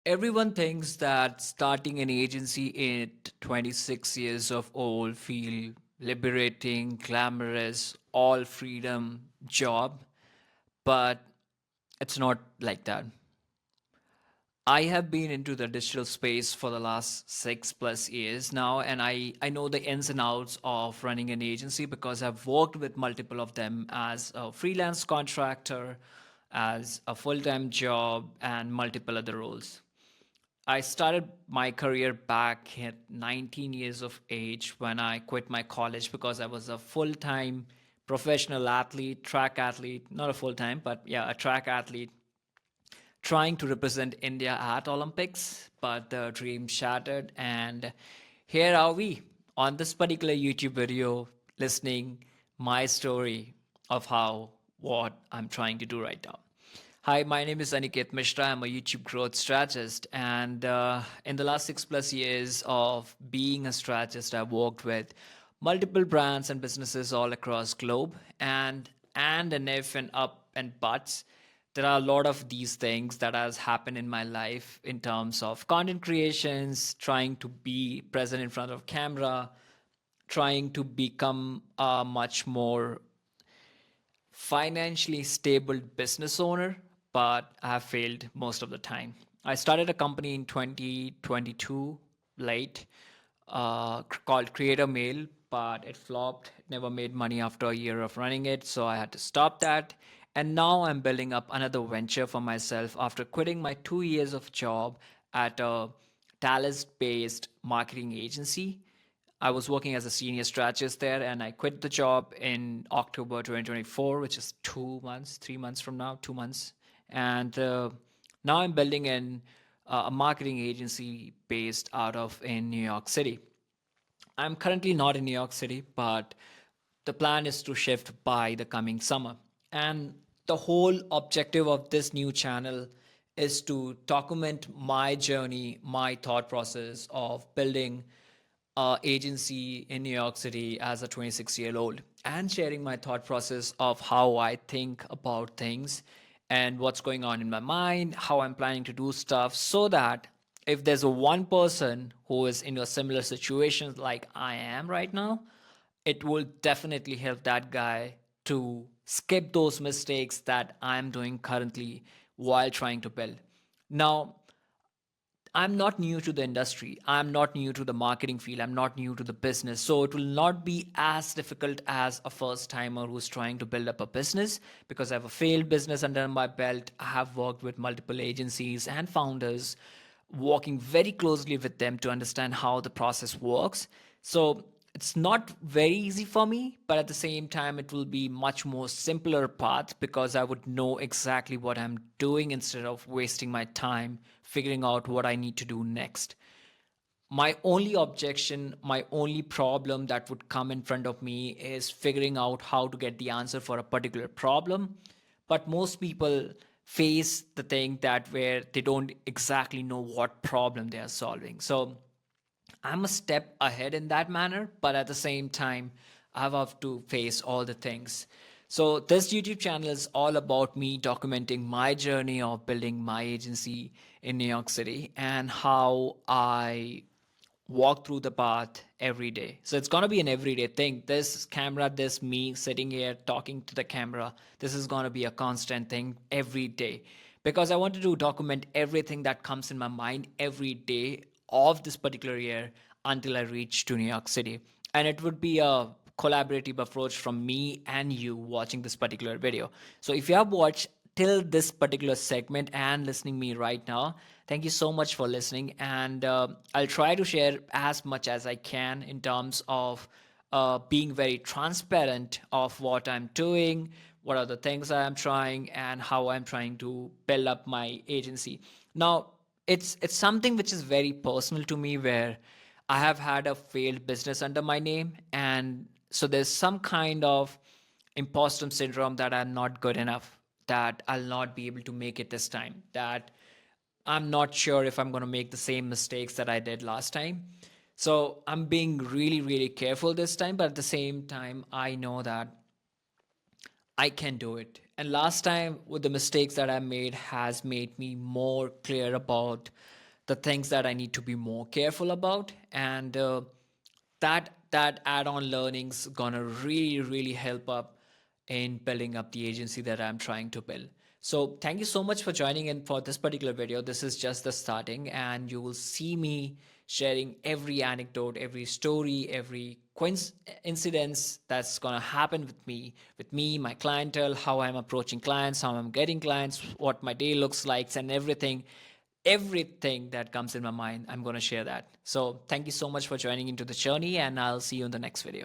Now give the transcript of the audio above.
Everyone thinks that starting an agency at 26 years of old feel liberating, glamorous, all freedom job, but it's not like that. I have been into the digital space for the last 6 plus years now, and I know the ins and outs of running an agency because I've worked with multiple of them as a freelance contractor, as a full time job, and multiple other roles. I started my career back at 19 years of age when I quit my college because I was a full time professional athlete, track athlete, not a full time, but yeah, a track athlete trying to represent India at Olympics, but the dream shattered. And here are we on this particular YouTube video listening my story of how what I'm trying to do right now. Hi, my name is Aniket Mishra. I'm a YouTube growth strategist. And in the last 6 plus years of being a strategist, I've worked with multiple brands and businesses all across globe. And an if and up and buts, there are a lot of these things that has happened in my life in terms of content creations, trying to be present in front of camera, trying to become a much more financially stable business owner, but I have failed most of the time. I started a company in 2022 late called Creator Mail, but it flopped. It never made money after a year of running it, so I had to stop that. And now I'm building up another venture for myself after quitting my 2 years of job at a Dallas based marketing agency. I was working as a senior strategist there, and I quit the job in October 2024, which is 2 months, 3 months from now, 2 months. And now I'm building a marketing agency based out of in New York City. I'm currently not in New York City, but the plan is to shift by the coming summer. And the whole objective of this new channel is to document my journey, my thought process of building a agency in New York City as a 26-year-old and sharing my thought process of how I think about things and what's going on in my mind, how I'm planning to do stuff so that if there's a one person who is in a similar situation like I am right now, it will definitely help that guy to skip those mistakes that I'm doing currently while trying to build. Now, I'm not new to the industry. I'm not new to the marketing field. I'm not new to the business. So it will not be as difficult as a first timer who's trying to build up a business because I have a failed business under my belt. I have worked with multiple agencies and founders, working very closely with them to understand how the process works. So it's not very easy for me, but at the same time, it will be much more simpler path because I would know exactly what I'm doing instead of wasting my time figuring out what I need to do next. My only objection, my only problem that would come in front of me is figuring out how to get the answer for a particular problem. But most people face the thing that where they don't exactly know what problem they are solving. So I'm a step ahead in that manner, but at the same time, I have to face all the things. So, this YouTube channel is all about me documenting my journey of building my agency in New York City and how I walk through the path every day. So, it's going to be an everyday thing. This camera, this me sitting here talking to the camera, this is going to be a constant thing every day because I wanted to document everything that comes in my mind every day of this particular year until I reach to New York City. And it would be a collaborative approach from me and you watching this particular video. So if you have watched till this particular segment and listening me right now, thank you so much for listening. And I'll try to share as much as I can in terms of being very transparent of what I'm doing, what are the things I'm trying, and how I'm trying to build up my agency. Now, it's something which is very personal to me where I have had a failed business under my name, and so there's some kind of imposter syndrome that I'm not good enough, that I'll not be able to make it this time, that I'm not sure if I'm going to make the same mistakes that I did last time. So I'm being really, really careful this time, but at the same time, I know that I can do it. And last time with the mistakes that I made has made me more clear about the things that I need to be more careful about. And that add-on learning's gonna really help up in building up the agency that I'm trying to build. So thank you so much for joining in for this particular video. This is just the starting, and you will see me sharing every anecdote, every story, every incidents that's gonna happen with me, my clientele, how I'm approaching clients, how I'm getting clients, what my day looks like, and everything that comes in my mind, I'm going to share that. So thank you so much for joining into the journey, and I'll see you in the next video.